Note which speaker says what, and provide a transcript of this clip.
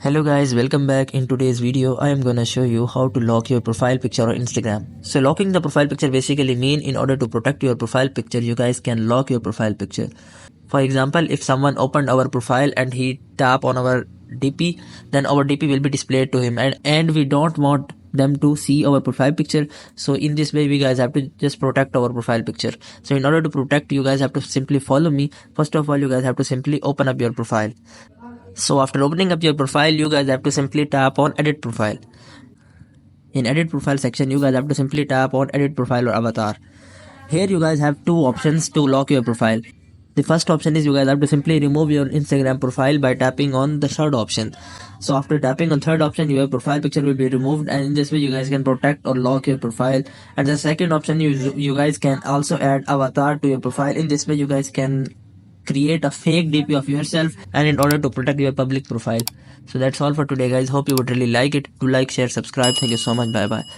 Speaker 1: Hello guys, welcome back. In today's video I am gonna show you how to lock your profile picture on Instagram. So locking the profile picture basically mean in order to protect your profile picture you guys can lock your profile picture. For example, if someone opened our profile and he tap on our DP, then our DP will be displayed to him and we don't want them to see our profile picture. So in this way we guys have to just protect our profile picture. So in order to protect, you guys have to simply follow me. First of all, you guys have to simply open up your profile. So after opening up your profile, you guys have to simply tap on edit profile. In edit profile section, you guys have to simply tap on edit profile or avatar. Here you guys have two options to lock your profile. The first option is you guys have to simply remove your Instagram profile by tapping on the third option. So after tapping on third option, your profile picture will be removed, and in this way you guys can protect or lock your profile. And the second option, you guys can also add avatar to your profile. In this way you guys can create a fake DP of yourself and in order to protect your public profile. So that's all for today guys. Hope you would really like it. Do like, share, subscribe. Thank you so much. Bye bye.